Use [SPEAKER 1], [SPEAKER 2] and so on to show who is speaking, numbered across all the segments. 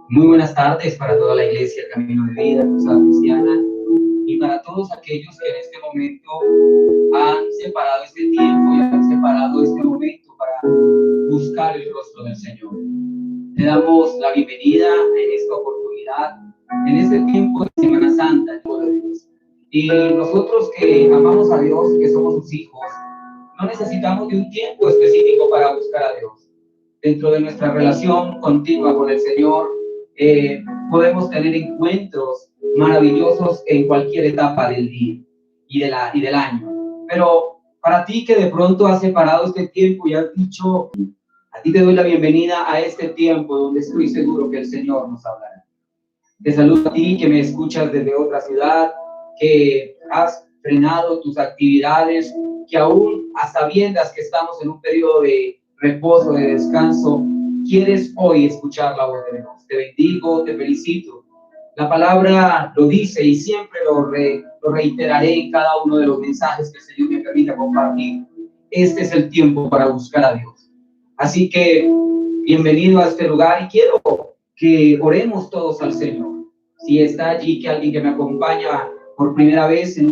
[SPEAKER 1] Muy buenas tardes para toda la iglesia Camino de Vida, Cruzada Cristiana, y para todos aquellos que en este momento han separado este tiempo y han separado este momento para buscar el rostro del Señor. Te damos la bienvenida en esta oportunidad, en este tiempo de Semana Santa, hijo de Dios. Y nosotros que amamos a Dios, que somos sus hijos, no necesitamos de un tiempo específico para buscar a Dios. Dentro de nuestra relación continua con el Señor, podemos tener encuentros maravillosos en cualquier etapa del día y del año. Pero para ti que de pronto has separado este tiempo y has dicho, a ti te doy la bienvenida a este tiempo donde estoy seguro que el Señor nos hablará. Te saludo a ti que me escuchas desde otra ciudad, que has frenado tus actividades, que aún a sabiendas que estamos en un periodo de reposo, de descanso, quieres hoy escuchar la voz de Dios. Te bendigo, te felicito. La palabra lo dice y siempre lo reiteraré en cada uno de los mensajes que el Señor me permita compartir. Este es el tiempo para buscar a Dios. Así que bienvenido a este lugar y quiero que oremos todos al Señor. Si está allí que alguien que me acompaña por primera vez en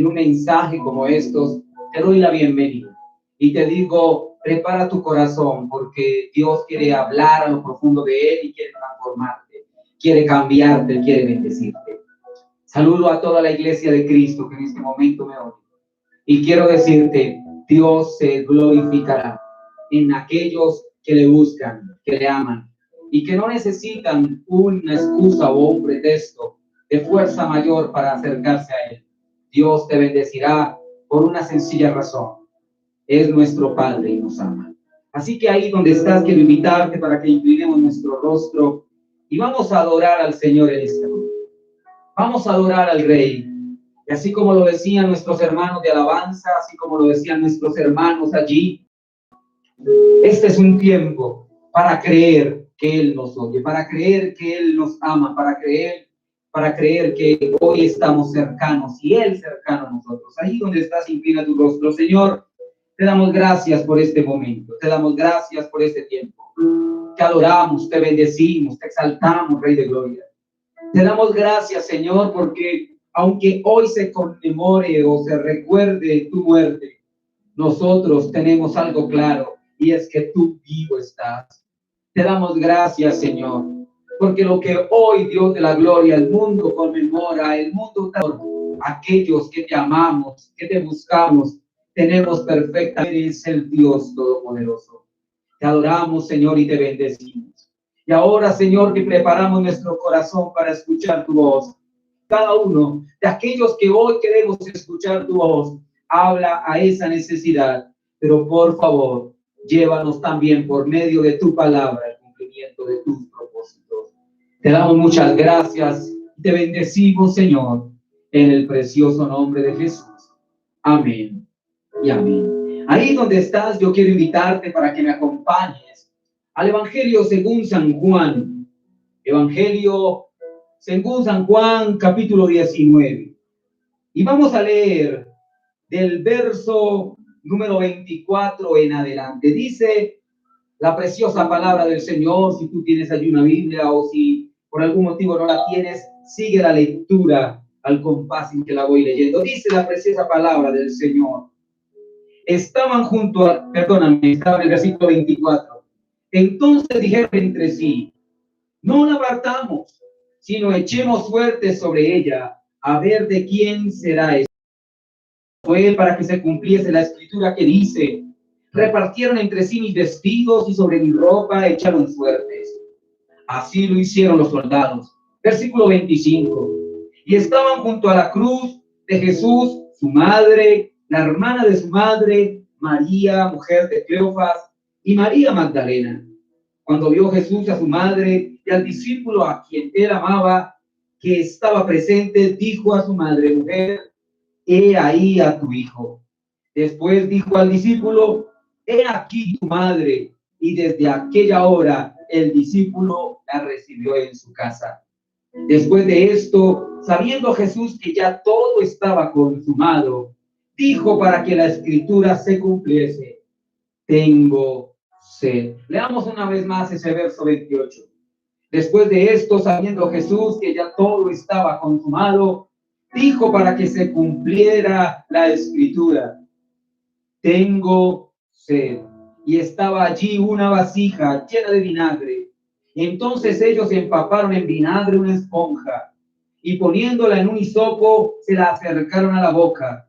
[SPEAKER 1] un mensaje como estos, te doy la bienvenida y te digo, prepara tu corazón porque Dios quiere hablar a lo profundo de él y quiere transformarte, quiere cambiarte, quiere bendecirte. Saludo a toda la iglesia de Cristo que en este momento me oye y quiero decirte, Dios se glorificará en aquellos que le buscan, que le aman y que no necesitan una excusa o un pretexto de fuerza mayor para acercarse a él. Dios te bendecirá por una sencilla razón. Es nuestro Padre y nos ama. Así que ahí donde estás, quiero invitarte para que inclinemos nuestro rostro y vamos a adorar al Señor en este momento. Vamos a adorar al Rey. Y así como lo decían nuestros hermanos de alabanza, así como lo decían nuestros hermanos allí, este es un tiempo para creer que Él nos oye, para creer que Él nos ama, para creer que hoy estamos cercanos y Él cercano a nosotros. Ahí donde estás, inclina tu rostro. Señor, te damos gracias por este momento, te damos gracias por este tiempo. Te adoramos, te bendecimos, te exaltamos, Rey de Gloria. Te damos gracias, Señor, porque aunque hoy se conmemore o se recuerde tu muerte, nosotros tenemos algo claro y es que tú vivo estás. Te damos gracias, Señor, porque lo que hoy, Dios de la gloria, el mundo conmemora, el mundo, aquellos que te amamos, que te buscamos, tenemos perfectamente, eres el Dios Todopoderoso. Te adoramos, Señor, y te bendecimos. Y ahora, Señor, que preparamos nuestro corazón para escuchar tu voz. Cada uno de aquellos que hoy queremos escuchar tu voz, habla a esa necesidad, pero por favor, llévanos también por medio de tu palabra el cumplimiento de tus propósitos. Te damos muchas gracias, te bendecimos, Señor, en el precioso nombre de Jesús. Amén y amén. Ahí donde estás, yo quiero invitarte para que me acompañes al Evangelio según San Juan. Evangelio según San Juan, capítulo 19. Y vamos a leer del verso número 24 en adelante. Dice la preciosa palabra del Señor. Si tú tienes allí una Biblia o si por algún motivo no la tienes, sigue la lectura al compás en que la voy leyendo. Dice la preciosa palabra del Señor. Estaba en el versículo 24. Entonces dijeron entre sí, no la partamos, sino echemos suertes sobre ella, a ver de quién será esto. Fue para que se cumpliese la escritura que dice, repartieron entre sí mis vestidos y sobre mi ropa echaron suertes. Así lo hicieron los soldados. Versículo 25. Y estaban junto a la cruz de Jesús, su madre, la hermana de su madre, María, mujer de Cleofas, y María Magdalena. Cuando vio Jesús a su madre y al discípulo a quien él amaba, que estaba presente, dijo a su madre, mujer, he ahí a tu hijo. Después dijo al discípulo, he aquí tu madre. Y desde aquella hora el discípulo la recibió en su casa. Después de esto, sabiendo Jesús que ya todo estaba consumado, dijo para que la escritura se cumpliese: tengo sed. Leamos una vez más ese verso 28. Después de esto, sabiendo Jesús que ya todo estaba consumado, dijo para que se cumpliera la escritura: tengo sed. Y estaba allí una vasija llena de vinagre. Entonces ellos empaparon en vinagre una esponja y poniéndola en un hisopo se la acercaron a la boca.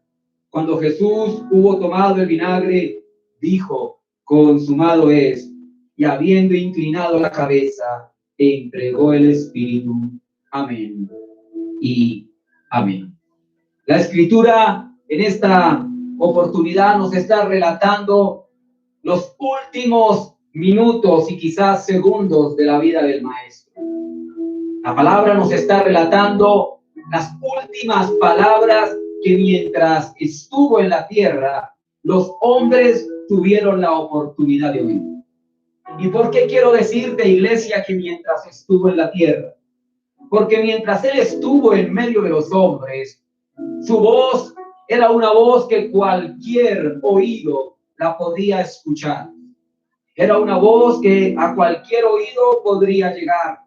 [SPEAKER 1] Cuando Jesús hubo tomado el vinagre, dijo: consumado es. Y habiendo inclinado la cabeza, entregó el espíritu. Amén y amén. La escritura en esta oportunidad nos está relatando los últimos minutos y quizás segundos de la vida del maestro. La palabra nos está relatando las últimas palabras que mientras estuvo en la tierra, los hombres tuvieron la oportunidad de oír. ¿Y por qué quiero decirte, iglesia, que mientras estuvo en la tierra? Porque mientras él estuvo en medio de los hombres, su voz era una voz que cualquier oído la podía escuchar. Era una voz que a cualquier oído podría llegar.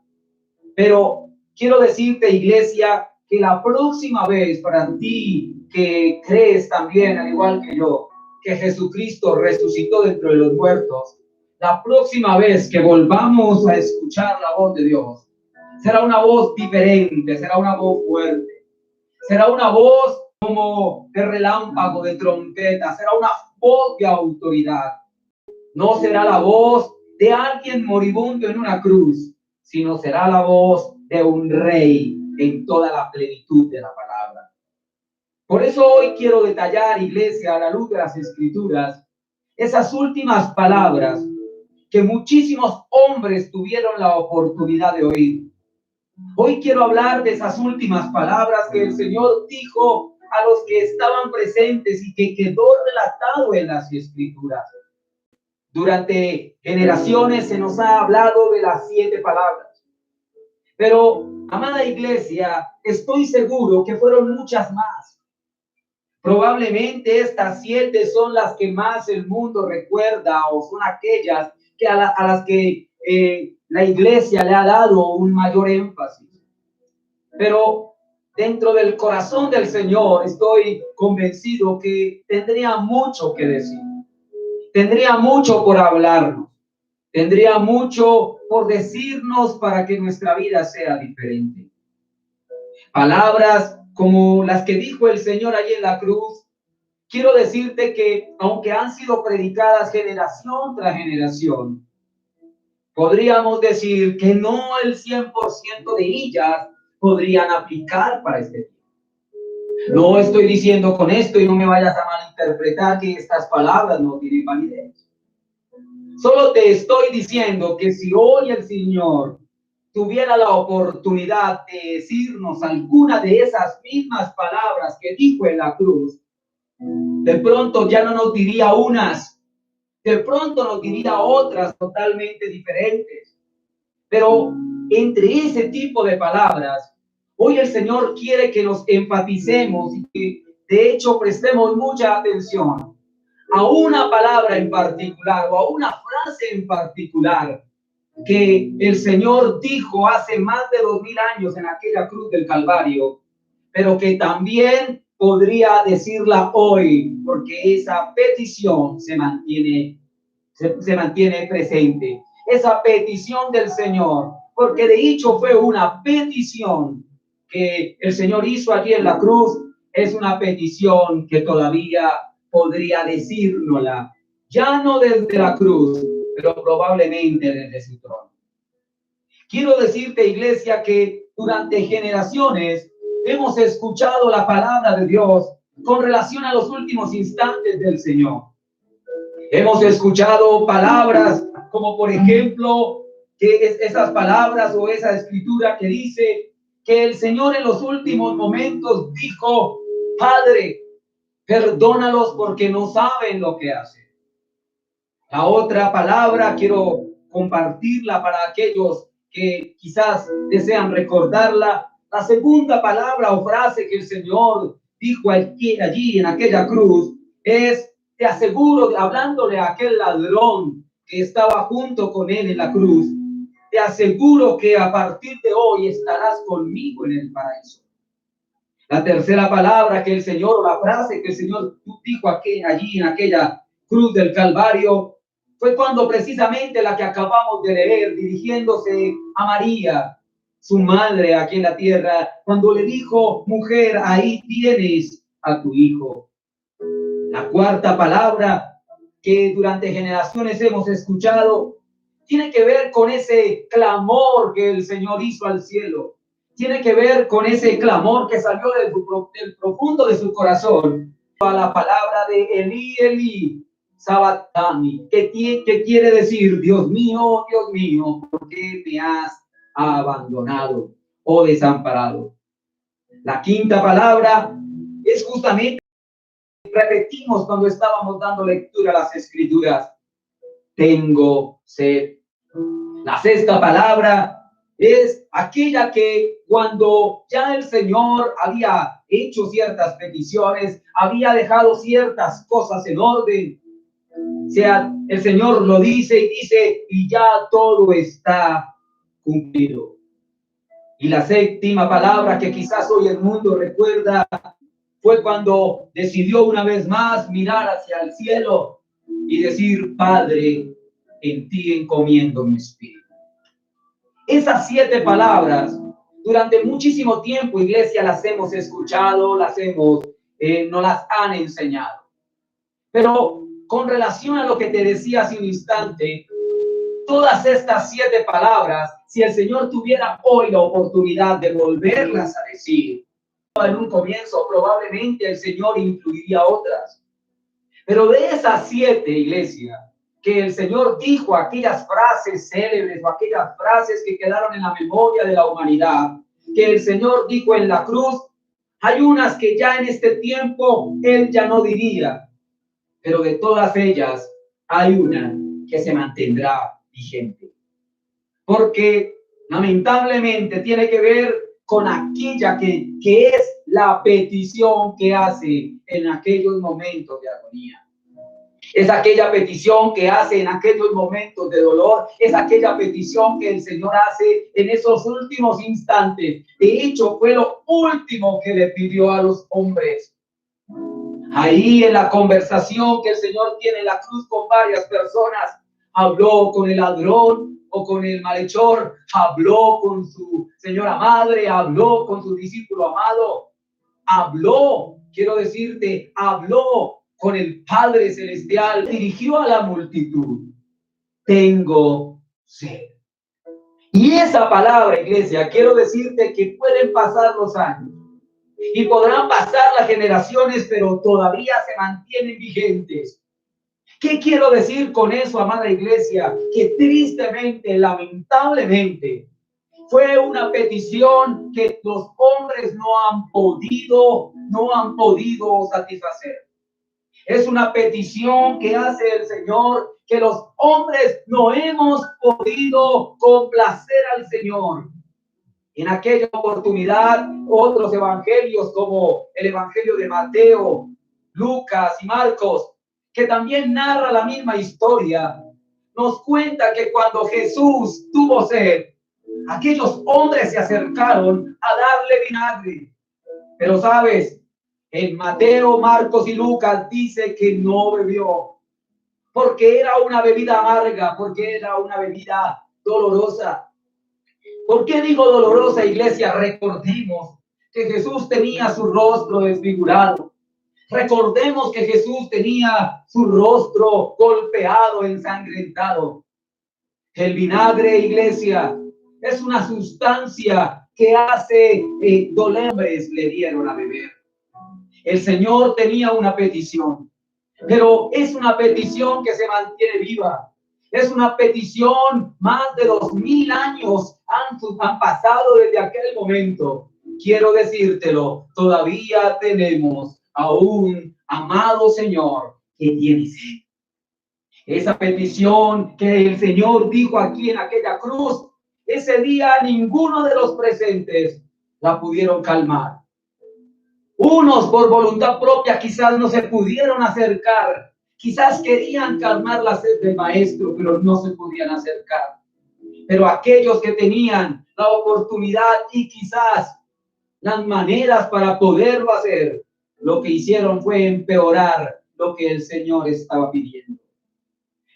[SPEAKER 1] Pero quiero decirte, iglesia, que la próxima vez para ti que crees también, al igual que yo, que Jesucristo resucitó de entre los muertos, la próxima vez que volvamos a escuchar la voz de Dios, será una voz diferente, será una voz fuerte, será una voz como de relámpago, de trompeta, será una voz de autoridad. No será la voz de alguien moribundo en una cruz, sino será la voz de un rey en toda la plenitud de la palabra. Por eso hoy quiero detallar, iglesia, a la luz de las Escrituras, esas últimas palabras que muchísimos hombres tuvieron la oportunidad de oír. Hoy quiero hablar de esas últimas palabras que el Señor dijo a los que estaban presentes y que quedó relatado en las Escrituras. Durante generaciones se nos ha hablado de las 7 palabras. Pero, amada iglesia, estoy seguro que fueron muchas más. Probablemente estas 7 son las que más el mundo recuerda o son aquellas que a las que la iglesia le ha dado un mayor énfasis. Pero dentro del corazón del Señor estoy convencido que tendría mucho que decir. Tendría mucho por hablarnos, tendría mucho por decirnos para que nuestra vida sea diferente. Palabras como las que dijo el Señor allí en la cruz. Quiero decirte que aunque han sido predicadas generación tras generación, podríamos decir que no el 100% de ellas podrían aplicar para este tiempo. No estoy diciendo con esto, y no me vayas a malinterpretar, que estas palabras no tienen validez. Solo te estoy diciendo que si hoy el Señor tuviera la oportunidad de decirnos alguna de esas mismas palabras que dijo en la cruz, de pronto ya no nos diría unas, de pronto nos diría otras totalmente diferentes. Pero entre ese tipo de palabras, hoy el Señor quiere que nos enfaticemos y que de hecho prestemos mucha atención a una palabra en particular o a una frase en particular que el Señor dijo hace más de 2000 años en aquella cruz del Calvario, pero que también podría decirla hoy, porque esa petición se mantiene presente. Esa petición del Señor, porque de hecho fue una petición que el Señor hizo allí en la cruz, es una petición que todavía podría decírnosla, ya no desde la cruz, pero probablemente desde su trono. Quiero decirte, iglesia, que durante generaciones hemos escuchado la palabra de Dios con relación a los últimos instantes del Señor. Hemos escuchado palabras como, por ejemplo, que esas palabras o esa escritura que dice que el Señor en los últimos momentos dijo: Padre, perdónalos porque no saben lo que hacen. La otra palabra quiero compartirla para aquellos que quizás desean recordarla. La segunda palabra o frase que el Señor dijo allí en aquella cruz es, te aseguro, hablándole a aquel ladrón que estaba junto con él en la cruz, te aseguro que a partir de hoy estarás conmigo en el paraíso. La tercera palabra que el Señor, o la frase que el Señor dijo allí en aquella cruz del Calvario, fue cuando precisamente la que acabamos de leer, dirigiéndose a María, su madre aquí en la tierra, cuando le dijo, mujer, ahí tienes a tu hijo. La cuarta palabra que durante generaciones hemos escuchado tiene que ver con ese clamor que el Señor hizo al cielo. Tiene que ver con ese clamor que salió del profundo de su corazón. A la palabra de Elí, Elí, Sabatani, que quiere decir, Dios mío, ¿por qué me has abandonado o desamparado? La quinta palabra es justamente, repetimos cuando estábamos dando lectura a las Escrituras, tengo sed. La sexta palabra es aquella que cuando ya el Señor había hecho ciertas peticiones, había dejado ciertas cosas en orden, o sea, el Señor lo dice y ya todo está cumplido. Y la séptima palabra que quizás hoy el mundo recuerda fue cuando decidió una vez más mirar hacia el cielo y decir, Padre, en ti encomiendo mi espíritu. Esas 7 palabras, durante muchísimo tiempo, iglesia, las hemos escuchado, nos las han enseñado. Pero con relación a lo que te decía hace un instante, todas estas 7 palabras, si el Señor tuviera hoy la oportunidad de volverlas a decir, en un comienzo probablemente el Señor incluiría otras. Pero de esas 7, iglesia, que el Señor dijo, aquellas frases célebres o aquellas frases que quedaron en la memoria de la humanidad, que el Señor dijo en la cruz, hay unas que ya en este tiempo Él ya no diría, pero de todas ellas hay una que se mantendrá vigente. Porque lamentablemente tiene que ver con aquella que es la petición que hace en aquellos momentos de agonía. Es aquella petición que hace en aquellos momentos de dolor, es aquella petición que el Señor hace en esos últimos instantes. De hecho, fue lo último que le pidió a los hombres. Ahí en la conversación que el Señor tiene en la cruz con varias personas, habló con el ladrón o con el malhechor, habló con su señora madre, habló con su discípulo amado, habló, quiero decirte, habló con el Padre Celestial, dirigió a la multitud, tengo sed. Y esa palabra, iglesia, quiero decirte que pueden pasar los años y podrán pasar las generaciones, pero todavía se mantienen vigentes. ¿Qué quiero decir con eso, amada iglesia? Que tristemente, lamentablemente, fue una petición que los hombres no han podido satisfacer. Es una petición que hace el Señor, que los hombres no hemos podido complacer al Señor. En aquella oportunidad, otros evangelios como el evangelio de Mateo, Lucas y Marcos, que también narra la misma historia, nos cuenta que cuando Jesús tuvo sed, aquellos hombres se acercaron a darle vinagre. Pero sabes, en Mateo, Marcos y Lucas dice que no bebió, porque era una bebida amarga, porque era una bebida dolorosa. ¿Por qué digo dolorosa, iglesia? Recordemos que Jesús tenía su rostro desfigurado. Recordemos que Jesús tenía su rostro golpeado, ensangrentado. El vinagre, iglesia, es una sustancia que hace dolores le dieron a beber. El Señor tenía una petición, pero es una petición que se mantiene viva. Es una petición, más de 2000 años han pasado desde aquel momento. Quiero decírtelo, todavía tenemos a un amado Señor que tiene sed. Esa petición que el Señor dijo aquí en aquella cruz, ese día ninguno de los presentes la pudieron calmar. Unos por voluntad propia quizás no se pudieron acercar, quizás querían calmar la sed del maestro, pero no se podían acercar. Pero aquellos que tenían la oportunidad y quizás las maneras para poderlo hacer, lo que hicieron fue empeorar lo que el Señor estaba pidiendo.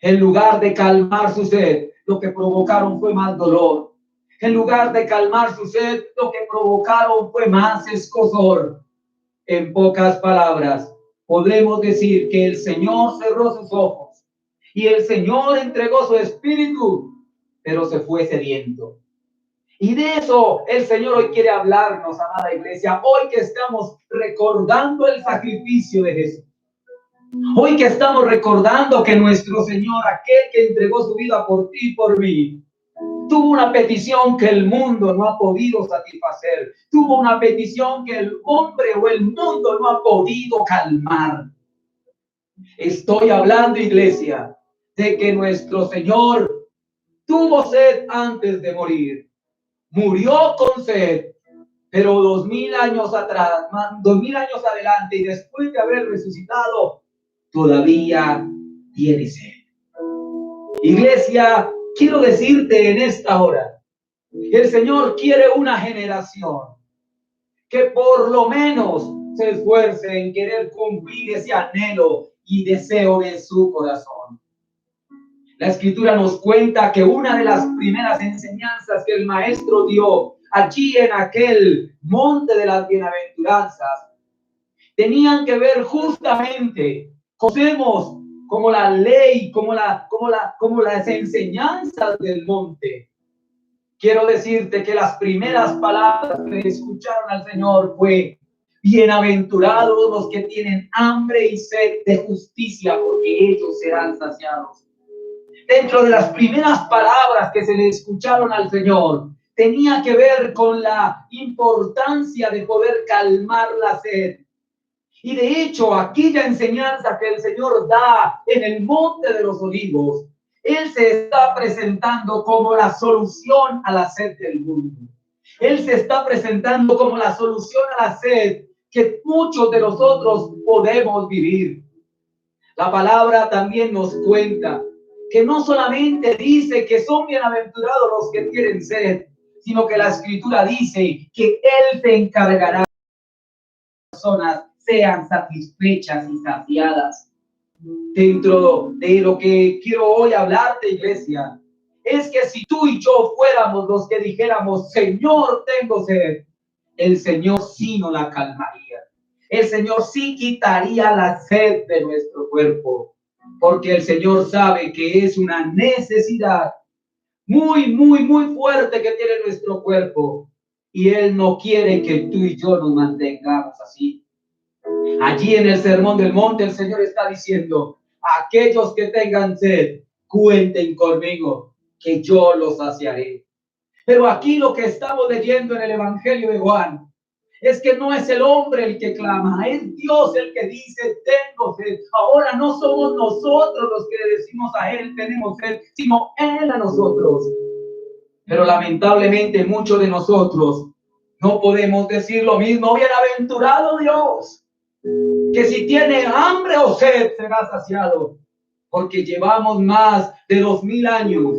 [SPEAKER 1] En lugar de calmar su sed, lo que provocaron fue más dolor. En lugar de calmar su sed, lo que provocaron fue más escozor. En pocas palabras, podemos decir que el Señor cerró sus ojos y el Señor entregó su espíritu, pero se fue sediento. Y de eso el Señor hoy quiere hablarnos, amada iglesia, hoy que estamos recordando el sacrificio de Jesús. Hoy que estamos recordando que nuestro Señor, aquel que entregó su vida por ti y por mí, tuvo una petición que el mundo no ha podido satisfacer. Tuvo una petición que el hombre o el mundo no ha podido calmar. Estoy hablando, iglesia, de que nuestro Señor tuvo sed antes de morir. Murió con sed, pero 2000 años atrás, 2000 años adelante y después de haber resucitado, todavía tiene sed. Iglesia, quiero decirte en esta hora, el Señor quiere una generación que por lo menos se esfuerce en querer cumplir ese anhelo y deseo de su corazón. La Escritura nos cuenta que una de las primeras enseñanzas que el Maestro dio allí en aquel monte de las bienaventuranzas tenían que ver justamente, conocemos como la ley, como las enseñanzas del monte. Quiero decirte que las primeras palabras que escucharon al Señor fue: bienaventurados los que tienen hambre y sed de justicia, porque ellos serán saciados. Dentro de las primeras palabras que se le escucharon al Señor, tenía que ver con la importancia de poder calmar la sed. Y de hecho, aquella enseñanza que el Señor da en el Monte de los Olivos, Él se está presentando como la solución a la sed del mundo. Él se está presentando como la solución a la sed que muchos de nosotros podemos vivir. La palabra también nos cuenta que no solamente dice que son bienaventurados los que tienen sed, sino que la Escritura dice que Él se encargará de que las personas sean satisfechas y saciadas. Dentro de lo que quiero hoy hablarte, iglesia, es que si tú y yo fuéramos los que dijéramos: Señor, tengo sed, el Señor sí nos la calmaría. El Señor sí quitaría la sed de nuestro cuerpo, porque el Señor sabe que es una necesidad muy, muy, muy fuerte que tiene nuestro cuerpo, y Él no quiere que tú y yo nos mantengamos así. Allí en el Sermón del Monte el Señor está diciendo: aquellos que tengan sed, cuenten conmigo, que yo los saciaré. Pero aquí lo que estamos leyendo en el Evangelio de Juan es que no es el hombre el que clama, es Dios el que dice: tengo sed. Ahora no somos nosotros los que le decimos a Él: tenemos sed, sino Él a nosotros. Pero lamentablemente muchos de nosotros no podemos decir lo mismo. Bienaventurado Dios, que si tiene hambre o sed será saciado, porque llevamos más de 2000 años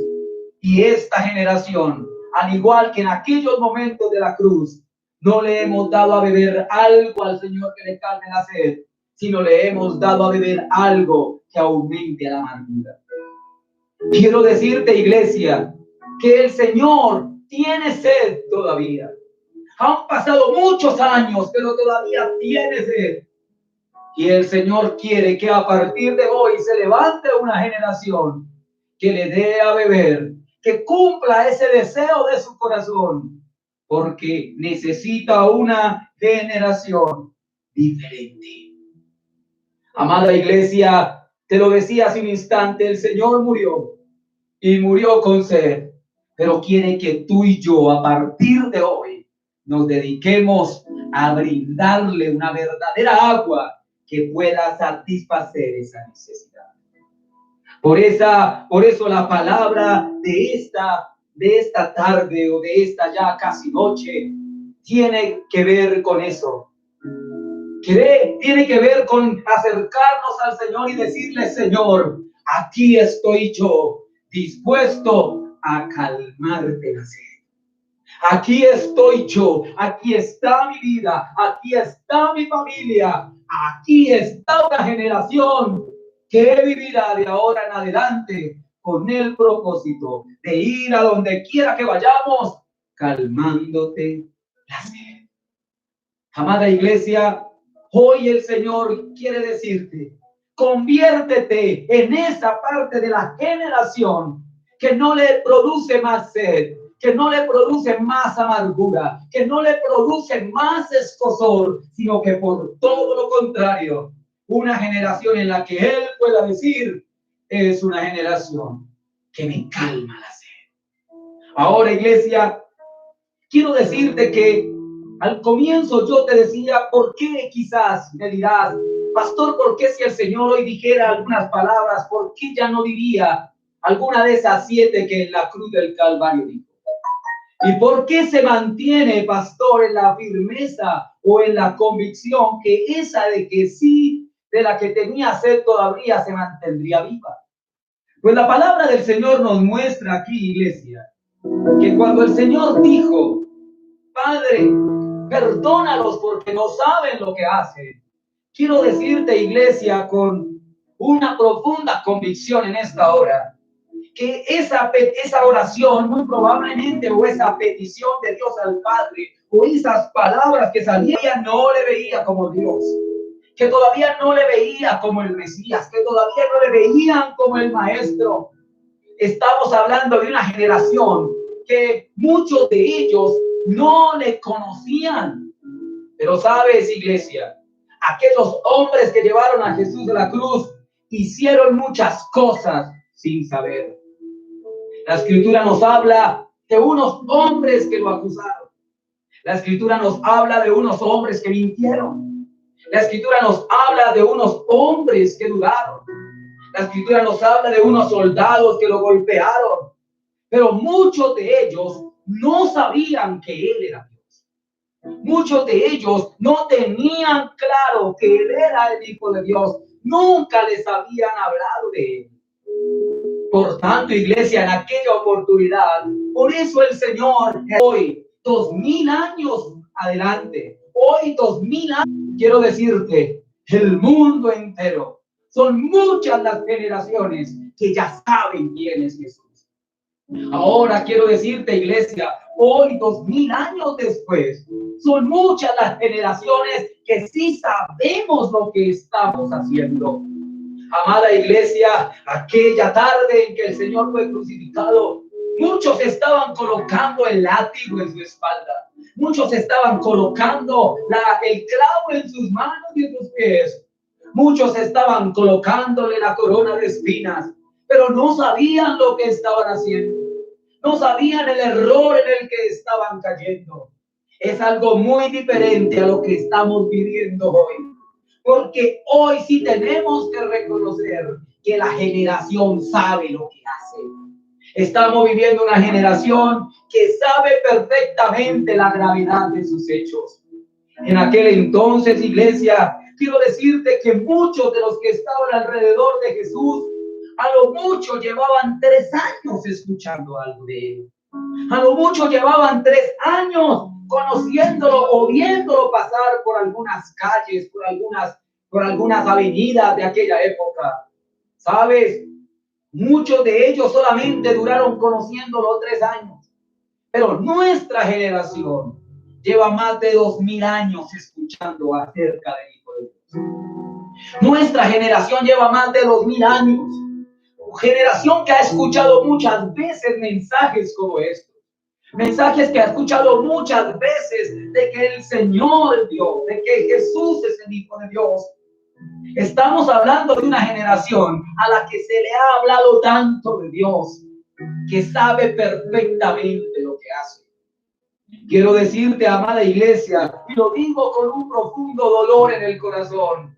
[SPEAKER 1] y esta generación, al igual que en aquellos momentos de la cruz, no le hemos dado a beber algo al Señor que le calme la sed, sino le hemos dado a beber algo que aumente la amargura. Quiero decirte, iglesia, que el Señor tiene sed todavía. Han pasado muchos años, pero todavía tiene sed. Y el Señor quiere que a partir de hoy se levante una generación que le dé a beber, que cumpla ese deseo de su corazón, porque necesita una generación diferente. Amada iglesia, te lo decía hace un instante, el Señor murió y murió con sed, pero quiere que tú y yo a partir de hoy nos dediquemos a brindarle una verdadera agua que pueda satisfacer esa necesidad. Por eso la palabra de esta tarde o de esta ya casi noche tiene que ver con eso. Tiene que ver con acercarnos al Señor y decirle: Señor, aquí estoy yo, dispuesto a calmarte la sed. Aquí estoy yo, aquí está mi vida, aquí está mi familia, aquí está una generación que vivirá de ahora en adelante con el propósito de ir a donde quiera que vayamos, calmándote la sed. Amada iglesia, hoy el Señor quiere decirte: conviértete en esa parte de la generación que no le produce más sed, que no le produce más amargura, que no le produce más escozor, sino que por todo lo contrario, una generación en la que Él pueda decir: es una generación que me calma la sed. Ahora, iglesia, quiero decirte que al comienzo yo te decía: ¿por qué? Quizás me dirás: pastor, ¿por qué si el Señor hoy dijera algunas palabras, por qué ya no diría alguna de esas 7 que en la cruz del Calvario dijo? ¿Y por qué se mantiene, pastor, en la firmeza o en la convicción que esa de que sí, de la que tenía sed todavía se mantendría viva? Pues la palabra del Señor nos muestra aquí, iglesia, que cuando el Señor dijo: Padre, perdónalos porque no saben lo que hacen. Quiero decirte, iglesia, con una profunda convicción en esta hora, que esa oración muy probablemente, o esa petición de Dios al Padre, o esas palabras que salían, no le veía como Dios, que todavía no le veía como el Mesías, que todavía no le veían como el Maestro. Estamos hablando de una generación que muchos de ellos no le conocían. Pero sabes, iglesia, aquellos hombres que llevaron a Jesús a la cruz hicieron muchas cosas sin saber. La Escritura nos habla de unos hombres que lo acusaron. La Escritura nos habla de unos hombres que mintieron. La Escritura nos habla de unos hombres que dudaron. La Escritura nos habla de unos soldados que lo golpearon. Pero muchos de ellos no sabían que Él era Dios. Muchos de ellos no tenían claro que Él era el Hijo de Dios. Nunca les habían hablado de Él. Por tanto, iglesia, en aquella oportunidad, por eso el Señor hoy, 2000 años adelante, hoy 2000 años, quiero decirte, el mundo entero, son muchas las generaciones que ya saben quién es Jesús. Ahora quiero decirte, iglesia, hoy 2000 años después, son muchas las generaciones que sí sabemos lo que estamos haciendo. Amada iglesia, aquella tarde en que el Señor fue crucificado, muchos estaban colocando el látigo en su espalda. Muchos estaban colocando el clavo en sus manos y en sus pies. Muchos estaban colocándole la corona de espinas, pero no sabían lo que estaban haciendo. No sabían el error en el que estaban cayendo. Es algo muy diferente a lo que estamos viviendo hoy. Porque hoy sí tenemos que reconocer que la generación sabe lo que hace. Estamos viviendo una generación que sabe perfectamente la gravedad de sus hechos. En aquel entonces, iglesia, quiero decirte que muchos de los que estaban alrededor de Jesús, a lo mucho llevaban 3 años escuchando algo de él. A lo mucho llevaban 3 años conociéndolo o viéndolo pasar por algunas calles, por algunas avenidas de aquella época. ¿Sabes? Muchos de ellos solamente duraron conociéndolo 3 años. Pero nuestra generación lleva más de 2000 años escuchando acerca del Hijo de Dios. Nuestra generación lleva más de 2000 años. Generación que ha escuchado muchas veces mensajes como estos. Mensajes que ha escuchado muchas veces de que el Señor es Dios, de que Jesús es el Hijo de Dios. Estamos hablando de una generación a la que se le ha hablado tanto de Dios, que sabe perfectamente lo que hace. Quiero decirte, amada iglesia, y lo digo con un profundo dolor en el corazón,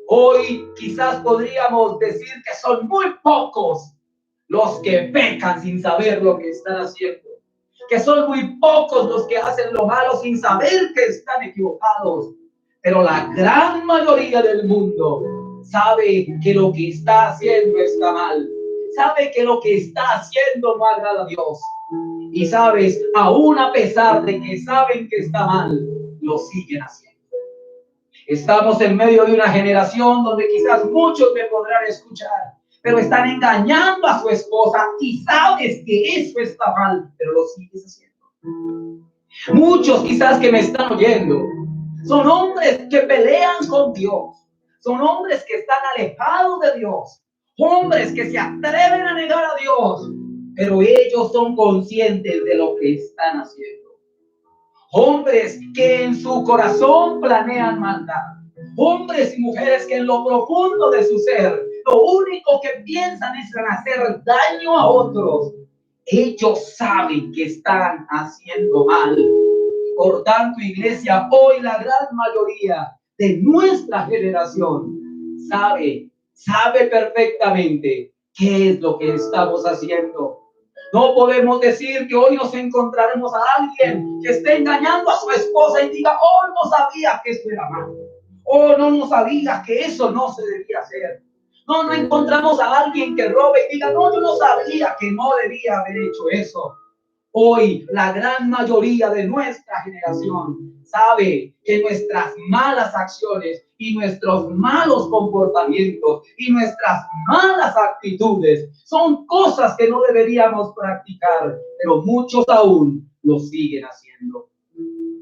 [SPEAKER 1] hoy quizás podríamos decir que son muy pocos los que pecan sin saber lo que están haciendo. Que son muy pocos los que hacen lo malo sin saber que están equivocados. Pero la gran mayoría del mundo sabe que lo que está haciendo está mal. Sabe que lo que está haciendo no agrada a Dios. Y sabes, aún a pesar de que saben que está mal, lo siguen haciendo. Estamos en medio de una generación donde quizás muchos me podrán escuchar, pero están engañando a su esposa y sabes que eso está mal, pero lo sigues haciendo. Muchos quizás que me están oyendo son hombres que pelean con Dios, son hombres que están alejados de Dios, hombres que se atreven a negar a Dios, pero ellos son conscientes de lo que están haciendo. Hombres que en su corazón planean maldad. Hombres y mujeres que en lo profundo de su ser, lo único que piensan es en hacer daño a otros. Ellos saben que están haciendo mal. Por tanto, iglesia, hoy la gran mayoría de nuestra generación sabe perfectamente qué es lo que estamos haciendo. No podemos decir que hoy nos encontraremos a alguien que esté engañando a su esposa y diga, oh, no sabía que eso era malo. Oh, no sabía que eso no se debía hacer. No encontramos a alguien que robe y diga, no, yo no sabía que no debía haber hecho eso. Hoy la gran mayoría de nuestra generación sabe que nuestras malas acciones y nuestros malos comportamientos y nuestras malas actitudes son cosas que no deberíamos practicar, pero muchos aún lo siguen haciendo.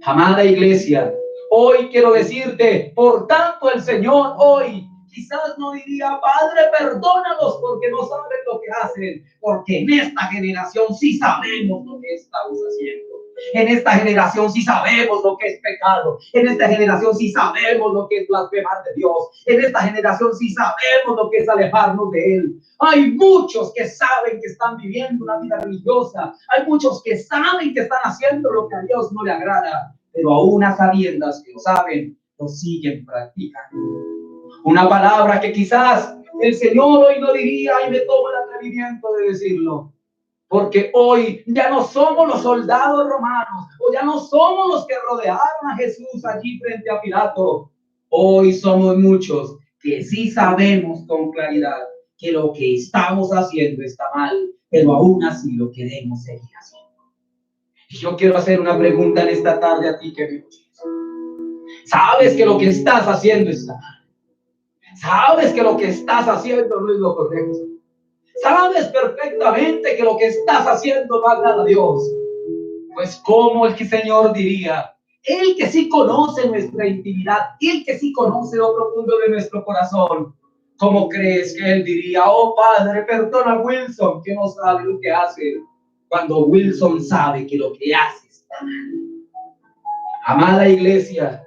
[SPEAKER 1] Amada iglesia, hoy quiero decirte, por tanto el Señor hoy quizás no diría, Padre, perdónalos porque no saben lo que hacen, porque en esta generación sí sabemos lo que estamos haciendo. En esta generación sí sabemos lo que es pecado. En esta generación sí sabemos lo que es blasfemar de Dios. En esta generación sí sabemos lo que es alejarnos de Él. Hay muchos que saben que están viviendo una vida religiosa. Hay muchos que saben que están haciendo lo que a Dios no le agrada. Pero aún a sabiendas que lo saben, lo siguen practicando. Una palabra que quizás el Señor hoy no diría y me tomo el atrevimiento de decirlo. Porque hoy ya no somos los soldados romanos, o ya no somos los que rodearon a Jesús allí frente a Pilato. Hoy somos muchos que sí sabemos con claridad que lo que estamos haciendo está mal, pero aún así lo queremos seguir haciendo. Y yo quiero hacer una pregunta en esta tarde a ti que me escuchas. ¿Sabes que lo que estás haciendo está mal? ¿Sabes que lo que estás haciendo no es lo correcto? Sabes perfectamente que lo que estás haciendo no agrada a Dios. Pues como el que Señor diría, Él que sí conoce nuestra intimidad, Él que sí conoce lo profundo de nuestro corazón, ¿cómo crees que Él diría, oh Padre, perdona a Wilson que no sabe lo que hace, cuando Wilson sabe que lo que hace está mal? Amada iglesia,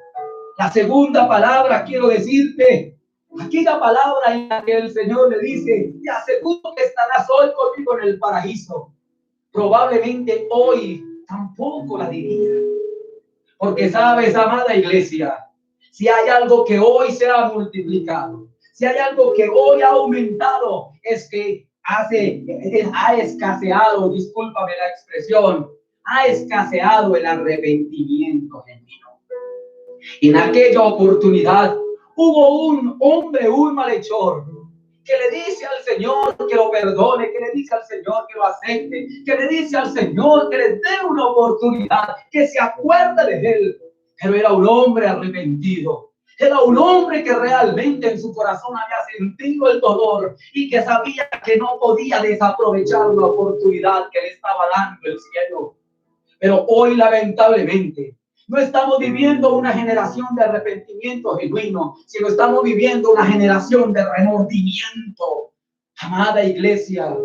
[SPEAKER 1] la segunda palabra quiero decirte, aquella palabra en la que el Señor le dice, te aseguro que estarás hoy conmigo en el paraíso. Probablemente hoy tampoco la diría. Porque sabes, amada iglesia, si hay algo que hoy se ha multiplicado, si hay algo que hoy ha aumentado, es que ha escaseado, discúlpame la expresión, ha escaseado el arrepentimiento genuino. En aquella oportunidad hubo un hombre, un malhechor, que le dice al Señor que lo perdone, que le dice al Señor que lo acepte, que le dice al Señor que le dé una oportunidad, que se acuerde de él. Pero era un hombre arrepentido. Era un hombre que realmente en su corazón había sentido el dolor y que sabía que no podía desaprovechar la oportunidad que le estaba dando el cielo. Pero hoy, lamentablemente, no estamos viviendo una generación de arrepentimiento genuino, sino estamos viviendo una generación de remordimiento. Amada iglesia,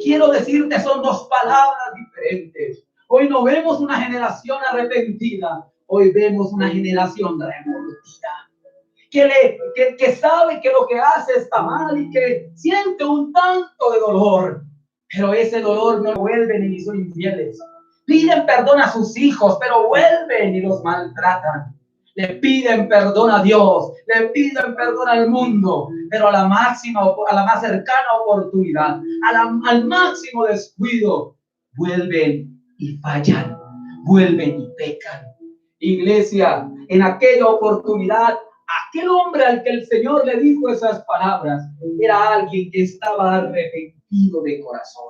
[SPEAKER 1] quiero decirte, son dos palabras diferentes. Hoy no vemos una generación arrepentida, hoy vemos una generación remordida. Que sabe que lo que hace está mal y que siente un tanto de dolor, pero ese dolor no vuelven ni son infieles. Piden perdón a sus hijos, pero vuelven y los maltratan. Le piden perdón a Dios, le piden perdón al mundo, pero a la más cercana oportunidad, al máximo descuido, vuelven y fallan, vuelven y pecan. Iglesia, En aquella oportunidad, aquel hombre al que el Señor le dijo esas palabras era alguien que estaba arrepentido de corazón.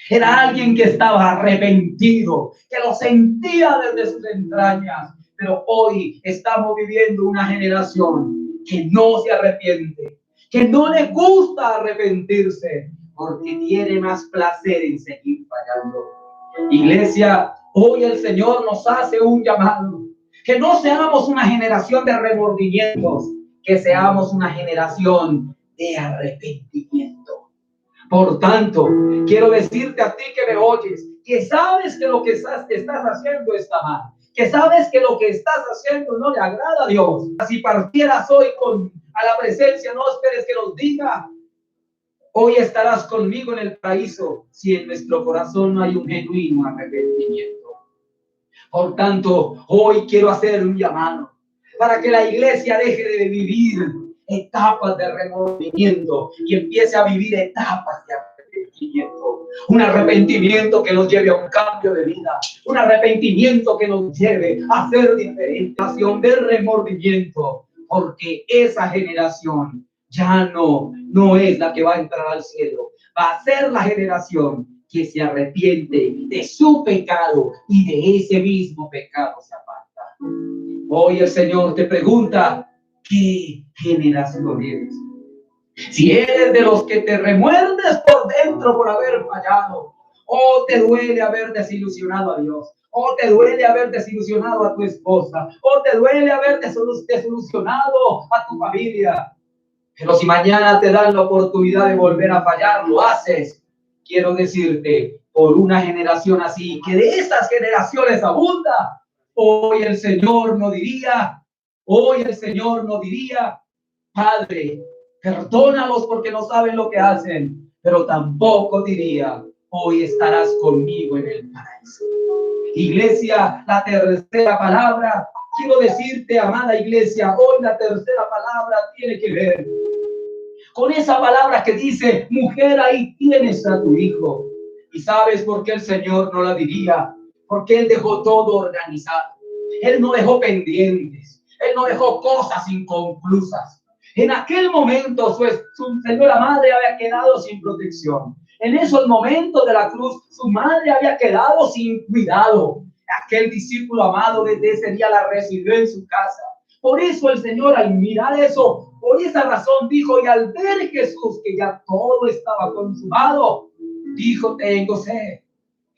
[SPEAKER 1] Era alguien que estaba arrepentido, que lo sentía desde sus entrañas. Pero hoy estamos viviendo una generación que no se arrepiente, que no le gusta arrepentirse, porque tiene más placer en seguir fallando. Iglesia, hoy el Señor nos hace un llamado. Que no seamos una generación de remordimientos, que seamos una generación de arrepentimiento. Por tanto, quiero decirte a ti que me oyes, que sabes que lo que estás haciendo está mal, que sabes que lo que estás haciendo no le agrada a Dios. Si partieras hoy a la presencia, no esperes que nos diga: hoy estarás conmigo en el paraíso, si en nuestro corazón no hay un genuino arrepentimiento. Por tanto, hoy quiero hacer un llamado para que la iglesia deje de vivir etapas de remordimiento y empiece a vivir etapas de arrepentimiento. Un arrepentimiento que nos lleve a un cambio de vida, un arrepentimiento que nos lleve a ser diferente, de remordimiento, porque esa generación ya no es la que va a entrar al cielo, va a ser la generación que se arrepiente de su pecado y de ese mismo pecado se aparta. Hoy el Señor te pregunta: ¿qué generación eres? Si eres de los que te remuerdes por dentro por haber fallado, o te duele haber desilusionado a Dios, o te duele haber desilusionado a tu esposa, o te duele haber desilusionado a tu familia, pero si mañana te dan la oportunidad de volver a fallar, lo haces. Quiero decirte, por una generación así, que de estas generaciones abunda, hoy el Señor no diría, Padre, perdónalos porque no saben lo que hacen, pero tampoco diría: hoy estarás conmigo en el paraíso. Iglesia, la tercera palabra, quiero decirte, amada iglesia, hoy la tercera palabra tiene que ver con esa palabra que dice: mujer, ahí tienes a tu hijo. ¿Y sabes por qué el Señor no la diría? Porque Él dejó todo organizado. Él no dejó pendientes. Él no dejó cosas inconclusas. En aquel momento su señora madre había quedado sin protección. En esos momentos de la cruz, su madre había quedado sin cuidado. Aquel discípulo amado desde ese día la recibió en su casa. Por eso el Señor, al mirar eso, por esa razón dijo, y al ver Jesús que ya todo estaba consumado, dijo: tengo sed.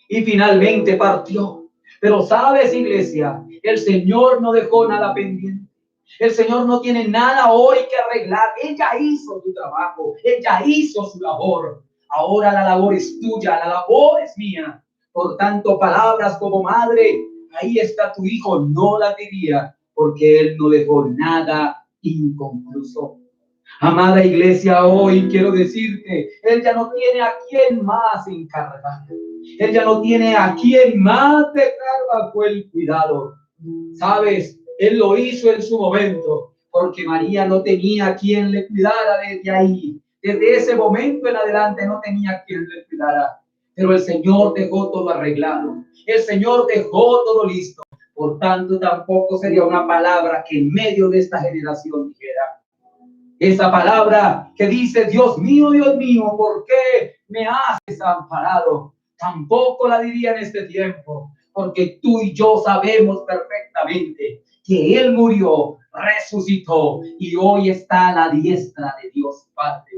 [SPEAKER 1] Y finalmente partió. Pero sabes, iglesia, el Señor no dejó nada pendiente. El Señor no tiene nada hoy que arreglar. Él ya hizo su trabajo. Él ya hizo su labor. Ahora la labor es tuya, la labor es mía. Por tanto, palabras como: madre, ahí está tu hijo, no la diría, porque Él no dejó nada inconcluso. Amada iglesia, hoy quiero decirte, Él ya no tiene a quién más encargar. Él ya no tiene a quién más dejar bajo el cuidado. ¿Sabes? Él lo hizo en su momento, porque María no tenía a quien le cuidara desde ahí. Desde ese momento en adelante no tenía a quien le cuidara. Pero el Señor dejó todo arreglado. El Señor dejó todo listo. Por tanto, tampoco sería una palabra que en medio de esta generación dijera. Esa palabra que dice: Dios mío, ¿por qué me has desamparado? Tampoco la diría en este tiempo, porque tú y yo sabemos perfectamente que Él murió, resucitó y hoy está a la diestra de Dios Padre.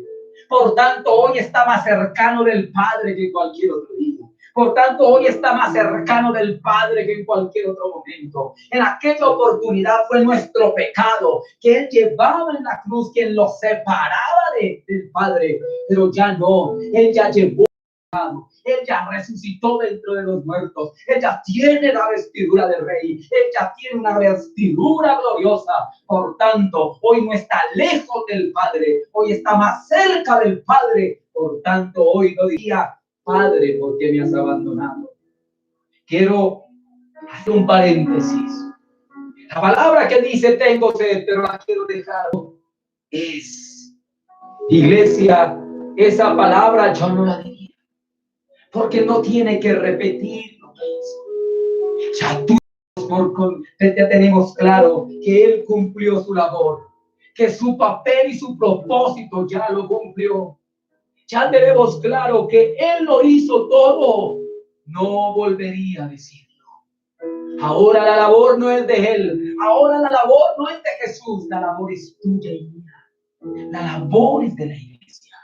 [SPEAKER 1] Por tanto, hoy está más cercano del Padre que cualquier otro día. Por tanto, hoy está más cercano del Padre que en cualquier otro momento. En aquella oportunidad fue nuestro pecado que Él llevaba en la cruz, quien lo separaba del Padre. Pero ya no, Él ya llevó el pecado. Él ya resucitó dentro de los muertos. Él ya tiene la vestidura de rey. Él ya tiene una vestidura gloriosa. Por tanto, hoy no está lejos del Padre. Hoy está más cerca del Padre. Por tanto, hoy no diría: Padre, ¿por qué me has abandonado? Quiero hacer un paréntesis. La palabra que dice tengo sed, pero la quiero dejar, es: iglesia, esa palabra yo no la diría, porque no tiene que repetir lo que es. Ya tú ya tenemos claro que Él cumplió su labor, que su papel y su propósito ya lo cumplió. Ya tenemos claro que Él lo hizo todo. No volvería a decirlo. Ahora la labor no es de Él. Ahora la labor no es de Jesús. La labor es tuya y mía. La labor es de la iglesia.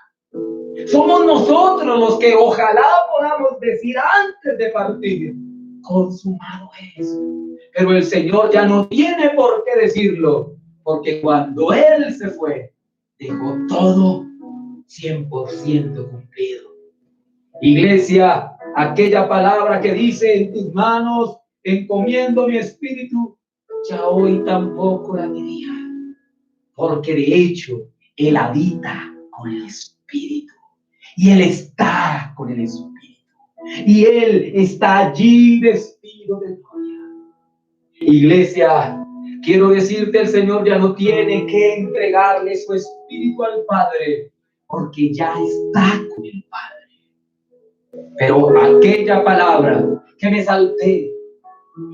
[SPEAKER 1] Somos nosotros los que ojalá podamos decir antes de partir: consumado es. Pero el Señor ya no tiene por qué decirlo, porque cuando Él se fue, dejó todo 100% cumplido. Iglesia, aquella palabra que dice: en tus manos encomiendo mi espíritu, ya hoy tampoco la diría, porque de hecho Él habita con el espíritu y Él está con el espíritu y Él está allí vestido de gloria. Iglesia, quiero decirte, el Señor ya no tiene que entregarle su espíritu al Padre, porque ya está con el Padre. Pero aquella palabra que me salté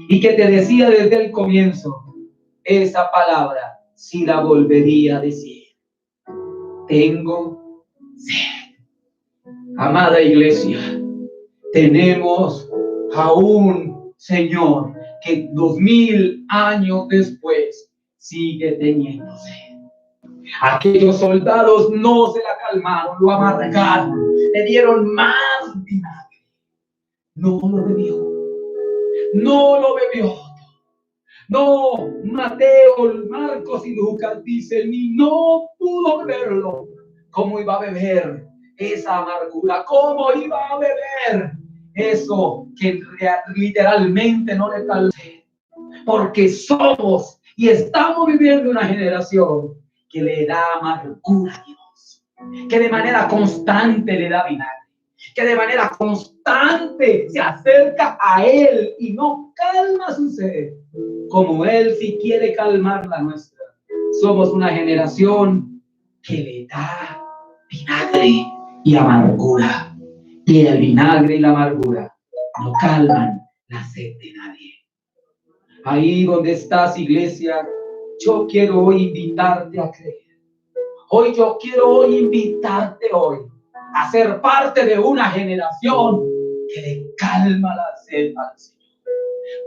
[SPEAKER 1] y que te decía desde el comienzo, esa palabra sí la volvería a decir: tengo sed. Amada iglesia, tenemos a un Señor que 2000 años después sigue teniendo sed. Aquellos soldados no se la calmaron, lo amargaron, le dieron más vinagre. No lo bebió. No lo bebió. No, Mateo, Marcos y Lucas dicen, y no pudo beberlo. ¿Cómo iba a beber esa amargura? ¿Cómo iba a beber eso que literalmente no le calmó? Porque somos y estamos viviendo una generación que le da amargura a Dios, que de manera constante le da vinagre, que de manera constante se acerca a Él y no calma su sed, como Él sí quiere calmar la nuestra. Somos una generación que le da vinagre y amargura, y el vinagre y la amargura no calman la sed de nadie. Ahí donde estás, iglesia, yo quiero hoy invitarte a creer. Yo quiero invitarte hoy a ser parte de una generación que le calma la sed al Señor.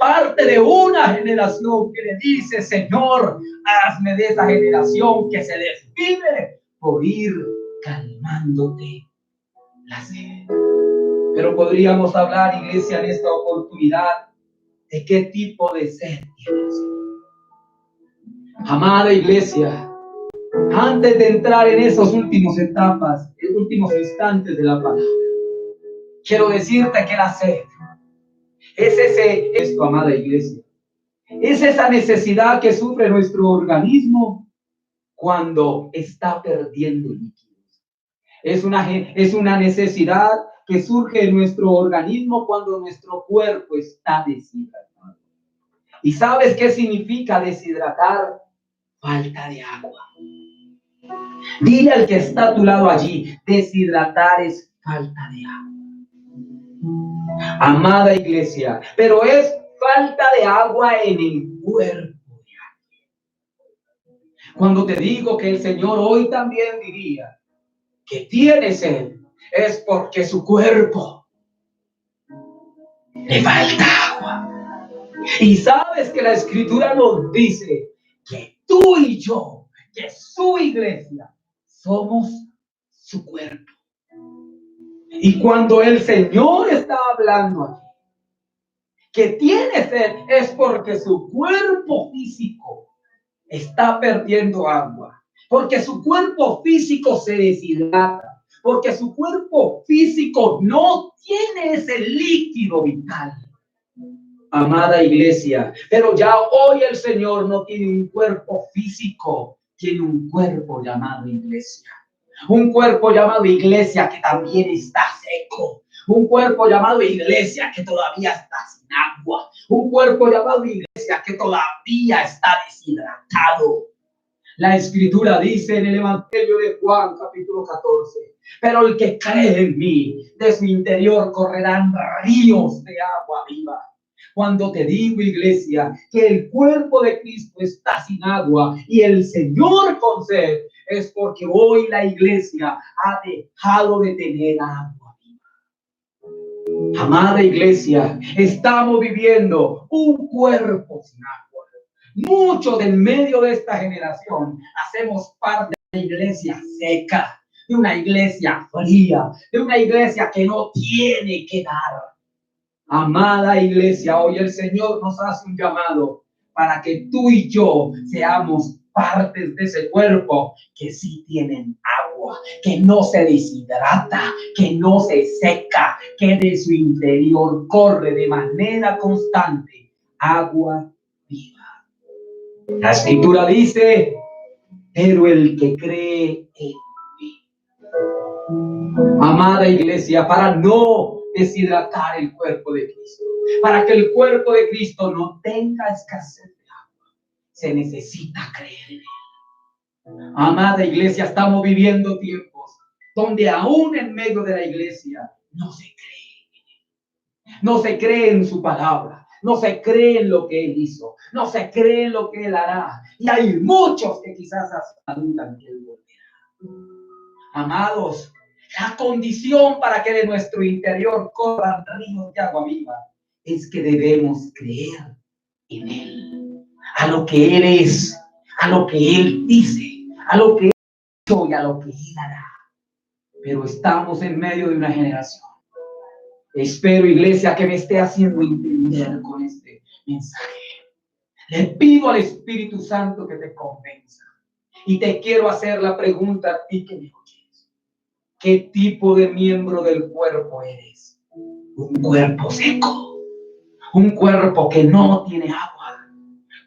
[SPEAKER 1] Parte de una generación que le dice: Señor, hazme de esa generación que se desvive por ir calmándote la sed. Pero podríamos hablar, iglesia, en esta oportunidad, de qué tipo de sed tienes. Amada iglesia, antes de entrar en esas últimas etapas, en últimos instantes de la palabra, quiero decirte que la sed es amada iglesia, es esa necesidad que sufre nuestro organismo cuando está perdiendo líquidos. Es una necesidad que surge en nuestro organismo cuando nuestro cuerpo está deshidratado. ¿Y sabes qué significa deshidratar? Falta de agua. Dile al que está a tu lado allí: deshidratar es falta de agua. Amada iglesia, pero es falta de agua en el cuerpo de alguien. Cuando te digo que el Señor hoy también diría que tiene sed, es porque su cuerpo le falta agua. Y sabes que la Escritura nos dice que tú y yo, que su iglesia, somos su cuerpo. Y cuando el Señor está hablando aquí, que tiene sed, es porque su cuerpo físico está perdiendo agua, porque su cuerpo físico se deshidrata, porque su cuerpo físico no tiene ese líquido vital. Amada iglesia, pero ya hoy el Señor no tiene un cuerpo físico, tiene un cuerpo llamado iglesia. Un cuerpo llamado iglesia que también está seco. Un cuerpo llamado iglesia que todavía está sin agua. Un cuerpo llamado iglesia que todavía está deshidratado. La Escritura dice en el Evangelio de Juan, capítulo 14, pero el que cree en mí, de su interior correrán ríos de agua viva. Cuando te digo, iglesia, que el cuerpo de Cristo está sin agua y el Señor con sed, es porque hoy la iglesia ha dejado de tener agua. Amada iglesia, estamos viviendo un cuerpo sin agua. Muchos en medio de esta generación hacemos parte de una iglesia seca, de una iglesia fría, de una iglesia que no tiene que dar. Amada iglesia, hoy el Señor nos hace un llamado para que tú y yo seamos partes de ese cuerpo que sí tienen agua, que no se deshidrata, que no se seca, que de su interior corre de manera constante agua viva. La escritura dice, pero el que cree en mí. Amada iglesia, para no deshidratar el cuerpo de Cristo, para que el cuerpo de Cristo no tenga escasez de agua, se necesita creer en él. Amada iglesia, estamos viviendo tiempos donde aún en medio de la iglesia no se cree. No se cree en su palabra, no se cree en lo que él hizo, no se cree en lo que él hará. Y hay muchos que quizás hasta dudan que él volverá. Amados, la condición para que de nuestro interior corran ríos de agua viva es que debemos creer en él, a lo que él es, a lo que él dice, a lo que él hizo y a lo que él hará. Pero estamos en medio de una generación. Espero, iglesia, que me esté haciendo entender con este mensaje. Le pido al Espíritu Santo que te convenza. Y te quiero hacer la pregunta a ti que me oyes. ¿Qué tipo de miembro del cuerpo eres? Un cuerpo seco. Un cuerpo que no tiene agua.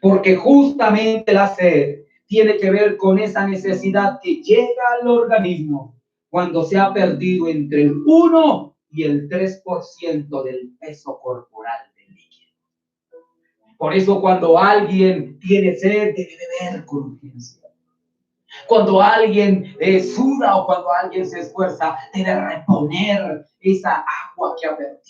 [SPEAKER 1] Porque justamente la sed tiene que ver con esa necesidad que llega al organismo cuando se ha perdido entre el 1 y el 3% del peso corporal del líquido. Por eso cuando alguien tiene sed, debe beber con urgencia. Cuando alguien suda o cuando alguien se esfuerza, debe reponer esa agua que ha perdido.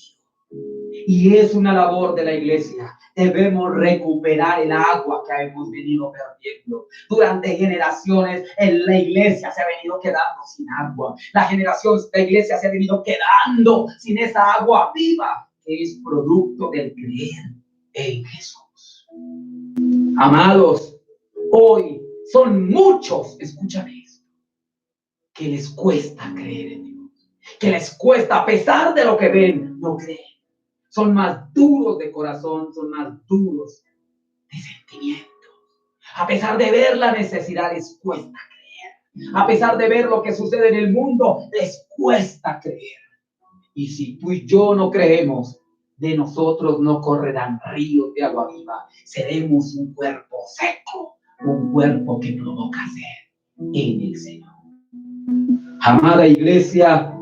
[SPEAKER 1] Y es una labor de la iglesia. Debemos recuperar el agua que hemos venido perdiendo. Durante generaciones en la iglesia se ha venido quedando sin agua. La iglesia se ha venido quedando sin esa agua viva que es producto del creer en Jesús. Amados, hoy son muchos, escúchame esto, que les cuesta creer en Dios. Que les cuesta, a pesar de lo que ven, no creen. Son más duros de corazón, son más duros de sentimientos. A pesar de ver la necesidad, les cuesta creer. A pesar de ver lo que sucede en el mundo, les cuesta creer. Y si tú y yo no creemos, de nosotros no correrán ríos de agua viva. Seremos un cuerpo seco, un cuerpo que provoca sed en el Señor. Amada iglesia,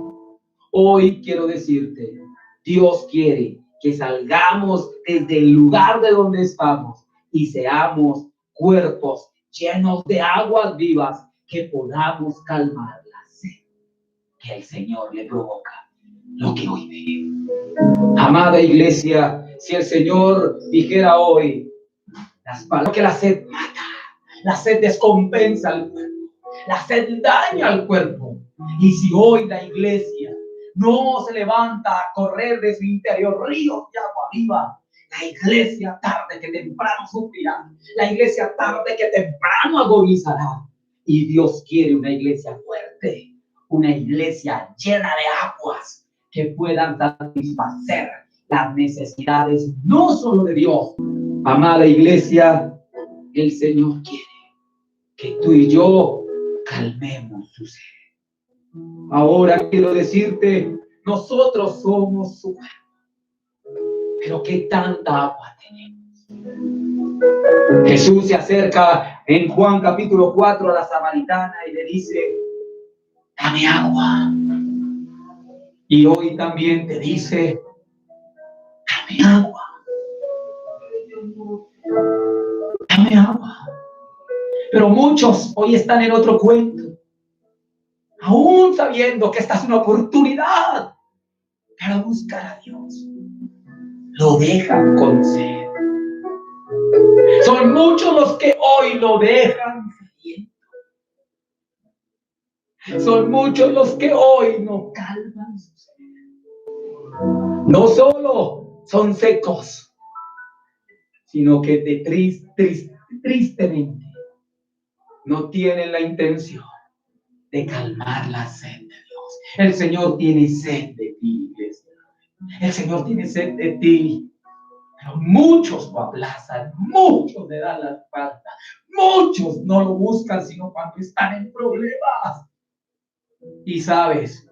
[SPEAKER 1] hoy quiero decirte, Dios quiere que salgamos desde el lugar de donde estamos y seamos cuerpos llenos de aguas vivas que podamos calmar la sed que el Señor le provoca, lo que hoy vemos. Amada iglesia, si el Señor dijera hoy las palabras que la sed mata, la sed descompensa al cuerpo, la sed daña al cuerpo, y si hoy la iglesia no se levanta a correr de su interior ríos de agua viva, la iglesia tarde que temprano sufrirá, la iglesia tarde que temprano agonizará. Y Dios quiere una iglesia fuerte, una iglesia llena de aguas que puedan satisfacer las necesidades no solo de Dios. Amada iglesia, el Señor quiere que tú y yo calmemos su sed. Ahora quiero decirte, nosotros somos su cuerpo, pero ¿qué tanta agua tenemos? Jesús se acerca en Juan capítulo 4 a la samaritana y le dice, dame agua. Y hoy también te dice, dame agua. Dame agua. Pero muchos hoy están en otro cuento, aún sabiendo que esta es una oportunidad para buscar a Dios. lo dejan con sed. Son muchos los que hoy lo dejan sediento. Son muchos los que hoy no calman su sed. No solo son secos, sino que tristemente no tienen la intención de calmar la sed de Dios. El Señor tiene sed de ti, iglesia. El Señor tiene sed de ti. Pero muchos lo aplazan, muchos le dan la espalda, muchos no lo buscan sino cuando están en problemas. Y sabes,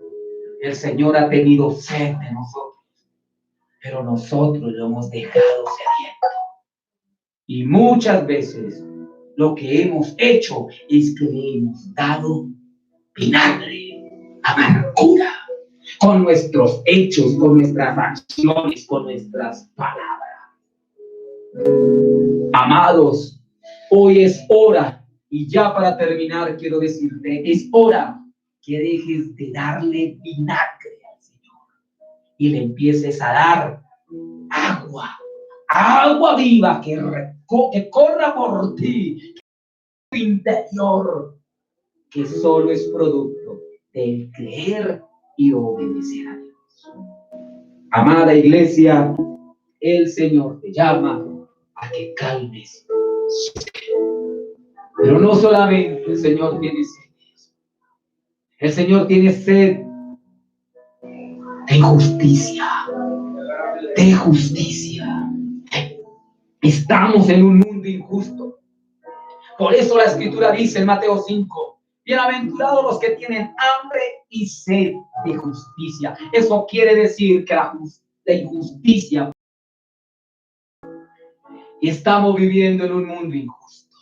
[SPEAKER 1] el Señor ha tenido sed de nosotros, pero nosotros lo hemos dejado sediento. Y muchas veces lo que hemos hecho es que le hemos dado vinagre, amargura, con nuestros hechos, con nuestras acciones, con nuestras palabras. Amados, hoy es hora, y ya para terminar quiero decirte, es hora que dejes de darle vinagre al Señor y le empieces a dar agua viva que corra por ti, tu interior, que solo es producto del creer y obedecer a Dios. Amada iglesia, el Señor te llama a que calmes su sed. Pero no solamente el Señor tiene sed, el Señor tiene sed de justicia, de justicia. Estamos en un mundo injusto. Por eso la Escritura dice en Mateo 5, bienaventurados los que tienen hambre y sed de justicia. Eso quiere decir que la injusticia. Y estamos viviendo en un mundo injusto.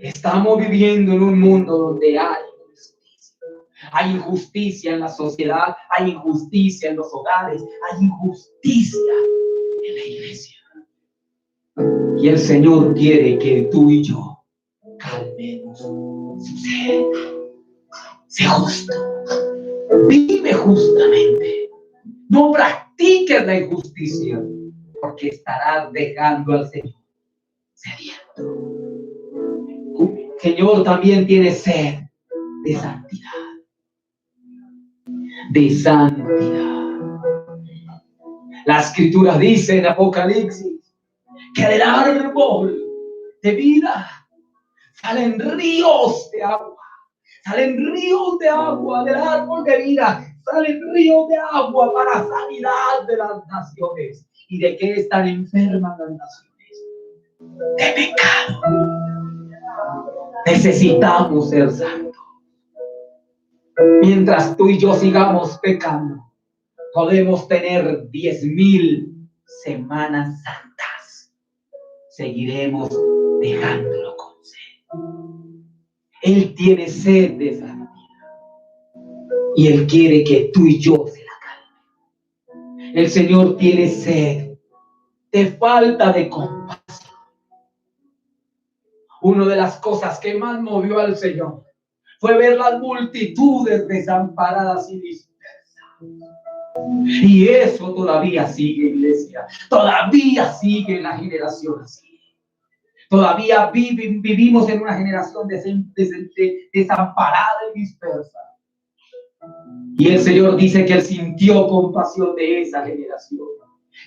[SPEAKER 1] Estamos viviendo en un mundo donde hay injusticia. Hay injusticia en la sociedad, hay injusticia en los hogares, hay injusticia en la iglesia. Y el Señor quiere que tú y yo calmemos su sed. Sé justo. Vive justamente. No practiques la injusticia, porque estarás dejando al Señor sediento. El Señor también tiene sed de santidad. De santidad. La Escritura dice en Apocalipsis que del árbol de vida salen ríos de agua. Salen ríos de agua del árbol de vida. Salen ríos de agua para sanidad de las naciones. ¿Y de qué están enfermas las naciones? De pecado. Necesitamos ser santos. Mientras tú y yo sigamos pecando, podemos tener 10,000 semanas santas. Seguiremos dejándolo con sed. Él tiene sed de santidad. Y Él quiere que tú y yo se la calmen. El Señor tiene sed de falta de compasión. Una de las cosas que más movió al Señor fue ver las multitudes desamparadas y dispersas. Y eso todavía sigue, iglesia. Todavía sigue en la generación así. Todavía vivimos en una generación desamparada y dispersa. Y el Señor dice que Él sintió compasión de esa generación.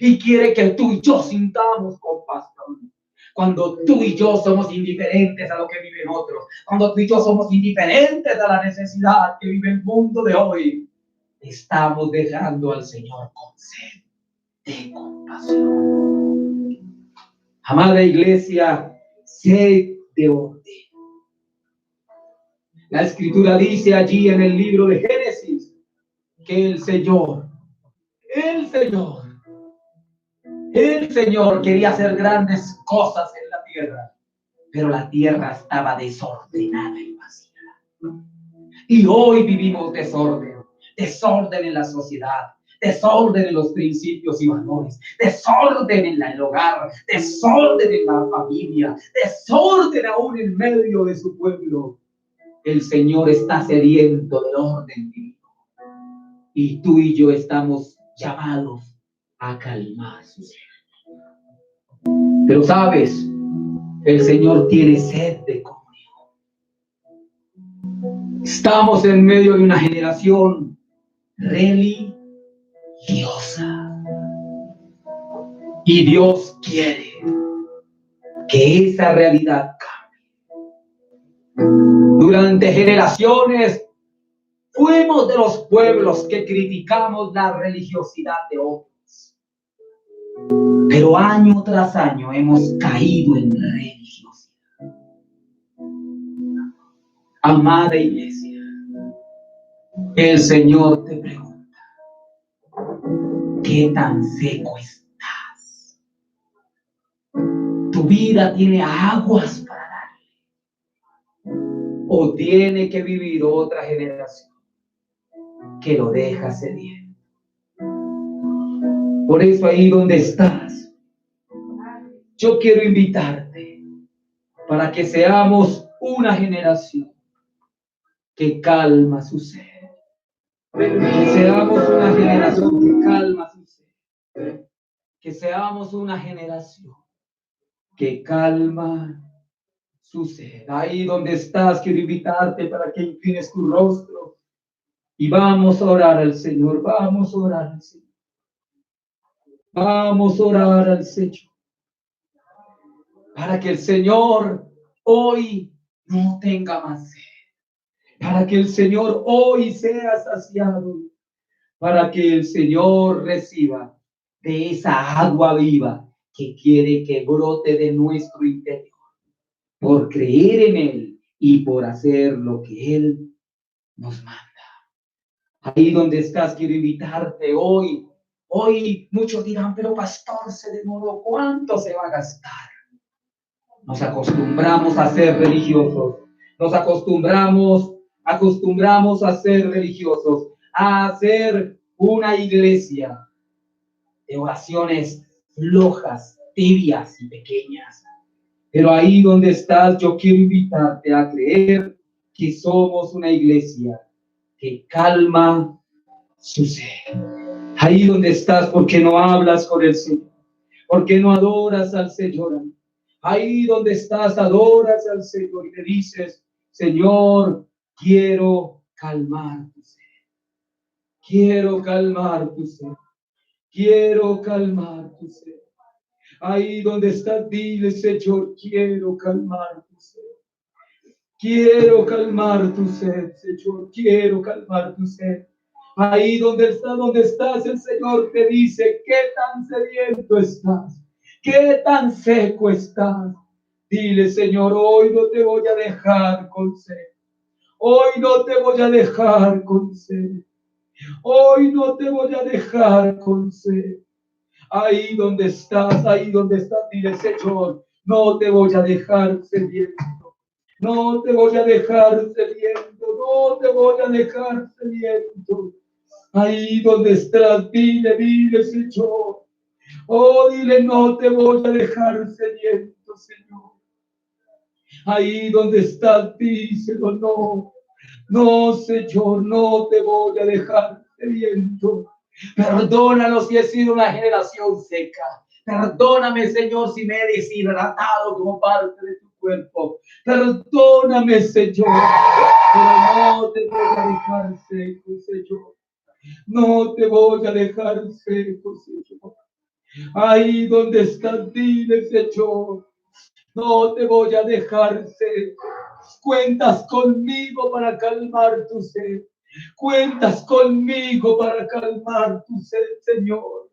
[SPEAKER 1] Y quiere que tú y yo sintamos compasión. Cuando tú y yo somos indiferentes a lo que viven otros. Cuando tú y yo somos indiferentes a la necesidad que vive el mundo de hoy. Estamos dejando al Señor con sed de compasión. Amada iglesia, sed de orden. La Escritura dice allí en el libro de Génesis que el Señor quería hacer grandes cosas en la tierra, pero la tierra estaba desordenada y vacía. Y hoy vivimos desorden en la sociedad, desorden en los principios y valores, desorden en el hogar, desorden en la familia, desorden aún en medio de su pueblo. El Señor está sediento del orden divino. Y tú y yo estamos llamados a calmar su sed. Pero sabes, el Señor tiene sed de comunión. Estamos en medio de una generación religiosa y Dios quiere que esa realidad cambie. Durante generaciones fuimos de los pueblos que criticamos la religiosidad de otros, pero año tras año hemos caído en religiosidad. Amada iglesia, el Señor te pregunta, ¿qué tan seco estás? ¿Tu vida tiene aguas para darle? ¿O tiene que vivir otra generación que lo deja sediento? Por eso ahí donde estás, yo quiero invitarte para que seamos una generación que calma su sed. Que seamos una generación que calma su sed. Que seamos una generación que calma su sed. Ahí donde estás, quiero invitarte para que inclines tu rostro y vamos a orar al Señor. Vamos a orar al Señor. Vamos a orar al Señor. Para que el Señor hoy no tenga más sed. Para que el Señor hoy sea saciado. Para que el Señor reciba de esa agua viva que quiere que brote de nuestro interior. Por creer en Él y por hacer lo que Él nos manda. Ahí donde estás, quiero invitarte hoy. Hoy muchos dirán, pero pastor, se demoró, ¿cuánto se va a gastar? Nos acostumbramos a ser religiosos. Nos acostumbramos a ser religiosos, a hacer una iglesia de oraciones flojas, tibias y pequeñas. Pero ahí donde estás, yo quiero invitarte a creer que somos una iglesia que calma su sed. Ahí donde estás, ¿por qué no hablas con el Señor? ¿Por qué no adoras al Señor? Ahí donde estás, adoras al Señor y le dices, Señor, quiero calmar tu sed. Quiero calmar tu sed. Quiero calmar tu sed. Ahí donde estás, dile, Señor, quiero calmar tu sed. Quiero calmar tu sed, Señor. Quiero calmar tu sed. Ahí donde estás, el Señor te dice, ¿qué tan sediento estás? ¿Qué tan seco estás? Dile, Señor, hoy no te voy a dejar con sed. Hoy no te voy a dejar con sed. Hoy no te voy a dejar con sed. Ahí donde estás, dile, Señor, no te voy a dejar sediento. No te voy a dejar sediento. No te voy a dejar sediento. Ahí donde estás, dile, Señor. Oh, dile, no te voy a dejar sediento, Señor. Ahí donde estás, díselo, no. No, Señor, no te voy a dejar sediento. Perdónanos si he sido una generación seca. Perdóname, Señor, si me he deshidratado como parte de tu cuerpo. Perdóname, Señor. Pero no te voy a dejar seco, Señor. No te voy a dejar seco, Señor. Ahí donde estás, dile, Señor. No te voy a dejar seco. Cuentas conmigo para calmar tu sed. Cuentas conmigo para calmar tu sed, Señor.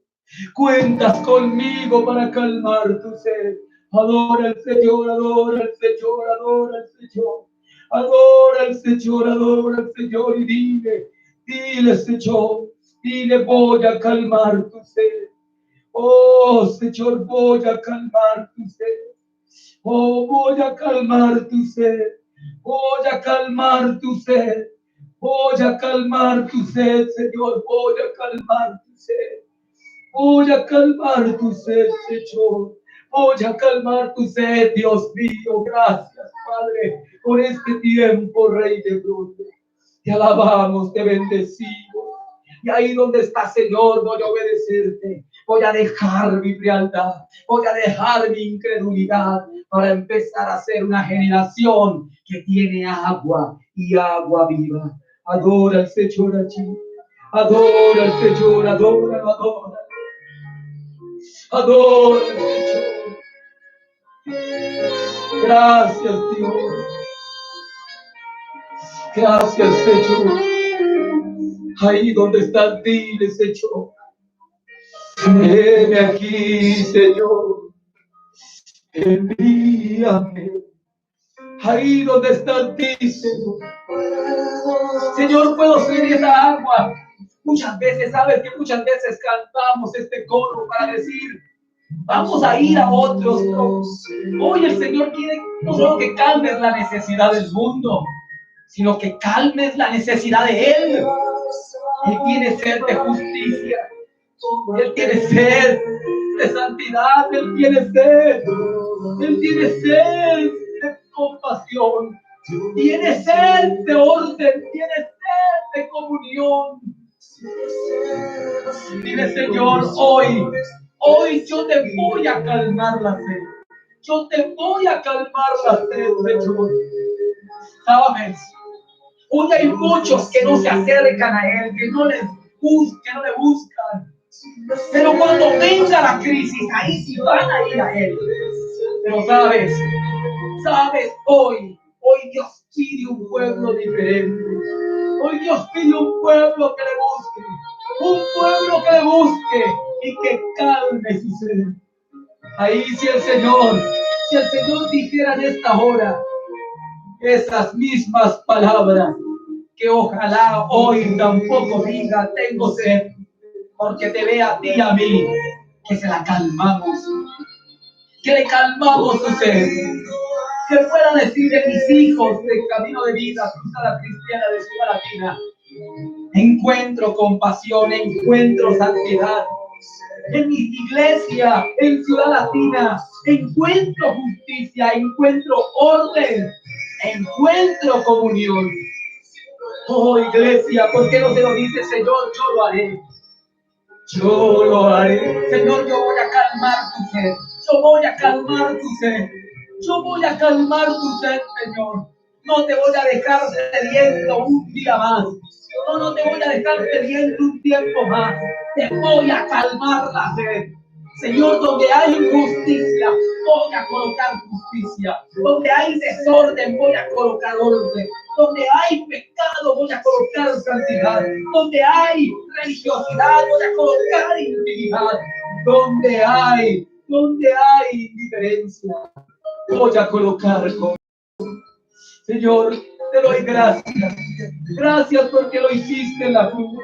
[SPEAKER 1] Cuentas conmigo para calmar tu sed. Adora al Señor, adora al Señor, adora al Señor. Adora al Señor, adora al Señor y dile, Señor, dile, voy a calmar tu sed. Oh, Señor, voy a calmar tu sed. Oh, voy a calmar tu sed. Voy a calmar tu sed. Voy a calmar tu sed, Señor. Voy a calmar tu sed. Voy a calmar tu sed, Señor. Voy a calmar tu sed, Dios mío. Gracias, Padre, por este tiempo, Rey de Gloria. Te alabamos, te bendecimos. Y ahí donde está, Señor, voy a obedecerte. Voy a dejar mi frialdad. Voy a dejar mi incredulidad para empezar a ser una generación que tiene agua y agua viva. Adora al Señor allí. Adora al Señor, adóralo, adora. Adora al Señor. Gracias, Dios. Gracias, Señor. Ahí donde estás, dile, Señor. Ven aquí, Señor. Envíame. Ahí donde estás, dile, Señor. Señor, puedo ser esa agua. Muchas veces, sabes que muchas veces cantamos este coro para decir, vamos a ir a otros. Hoy el Señor quiere no solo que calmes la necesidad del mundo, sino que calmes la necesidad de Él. Él tiene sed de justicia. Él tiene sed de santidad. Él tiene sed. Él tiene sed de compasión. Tiene sed de orden. Tiene sed de comunión. Dile, Señor, hoy yo te voy a calmar la sed. Yo te voy a calmar la sed, Señor. ¿Sabes? Hoy hay muchos que no se acercan a Él, que no le buscan. Pero cuando venga la crisis, ahí sí van a ir a Él. Pero sabes, hoy Dios pide un pueblo diferente. Hoy Dios pide un pueblo que le busque. Un pueblo que le busque y que calme su sed. Ahí si el Señor dijera en esta hora esas mismas palabras, que ojalá hoy tampoco diga tengo sed, porque te ve a ti y a mí, que se la calmamos, que le calmamos su sed, que pueda decir de mis hijos del Camino de Vida, Cruzada Cristiana de Ciudad Latina, encuentro compasión, encuentro santidad. En mi iglesia, en Ciudad Latina, encuentro justicia, encuentro orden, encuentro comunión. Oh, iglesia, ¿por qué no se lo dice, Señor? Yo lo haré. Yo lo haré. Señor, yo voy a calmar tu sed. Yo voy a calmar tu sed. Yo voy a calmar tu sed, Señor. No te voy a dejar sediento un día más. No te voy a dejar sediento un tiempo más. Te voy a calmar la sed. Señor, donde hay injusticia, voy a colocar justicia. Donde hay desorden, voy a colocar orden. Donde hay pecado, voy a colocar santidad. Donde hay religiosidad, voy a colocar intimidad. Donde hay indiferencia, voy a colocar con. Señor, te doy gracias. Gracias porque lo hiciste en la cruz.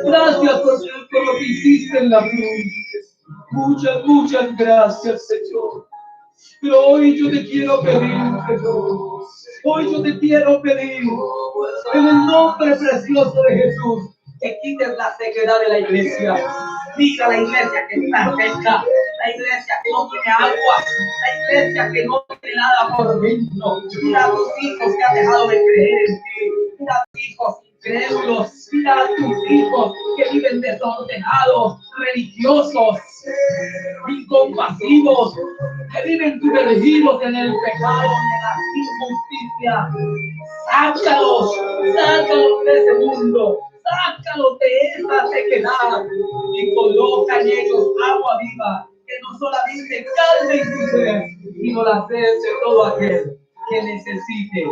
[SPEAKER 1] Gracias por lo que hiciste en la cruz. Muchas gracias, Señor. Pero hoy yo te quiero pedir, Señor. Hoy yo te quiero pedir, en el nombre precioso de Jesús, que quites la sequedad de la iglesia. Mira la iglesia que está seca, la iglesia que no tiene agua, la iglesia que no tiene nada por dentro. Mira a tus hijos que han dejado de creer en ti. Mira a tus hijos incrédulos. Mira a tus hijos que viven desordenados, religiosos, incompasivos, que viven sumergidos en el pecado, en la injusticia. Sácalos de ese mundo. Sácalos de esa sequedad y coloca en ellos agua viva que no solamente calme su sed, sino la sed de todo aquel que necesite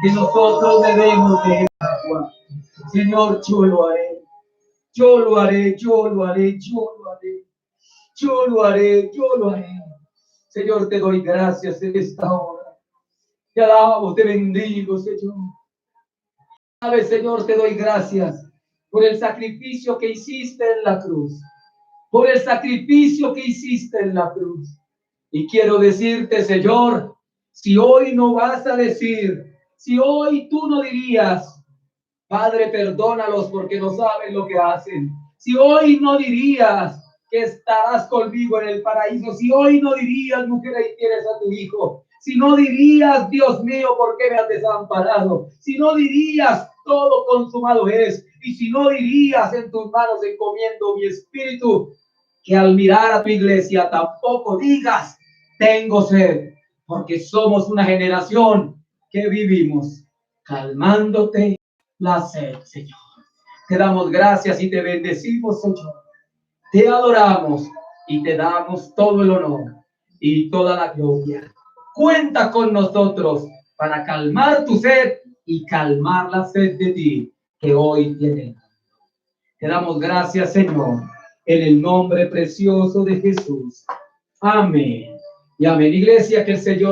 [SPEAKER 1] que nosotros bebemos de esa agua. Señor, yo lo haré. Yo lo haré, yo lo haré, yo lo haré. Yo lo haré, yo lo haré. Señor, te doy gracias en esta hora. Te alabo, te bendigo, Señor. Sabes, Señor, te doy gracias por el sacrificio que hiciste en la cruz. Por el sacrificio que hiciste en la cruz. Y quiero decirte, Señor, si hoy no vas a decir, si hoy tú no dirías, Padre, perdónalos porque no saben lo que hacen. Si hoy no dirías que estarás conmigo en el paraíso. Si hoy no dirías, mujer, ahí tienes a tu hijo. Si no dirías, Dios mío, ¿por qué me has desamparado? Si no dirías, todo consumado es. Y si no, dirías: en tus manos encomiendo mi espíritu. Que al mirar a tu iglesia tampoco digas: tengo sed, porque somos una generación que vivimos calmándote la sed, Señor. Te damos gracias y te bendecimos, Señor. Te adoramos y te damos todo el honor y toda la gloria. Cuenta con nosotros para calmar tu sed y calmar la sed de ti que hoy tienes. Te damos gracias, Señor, en el nombre precioso de Jesús. Amén. Y amén. Iglesia, que el Señor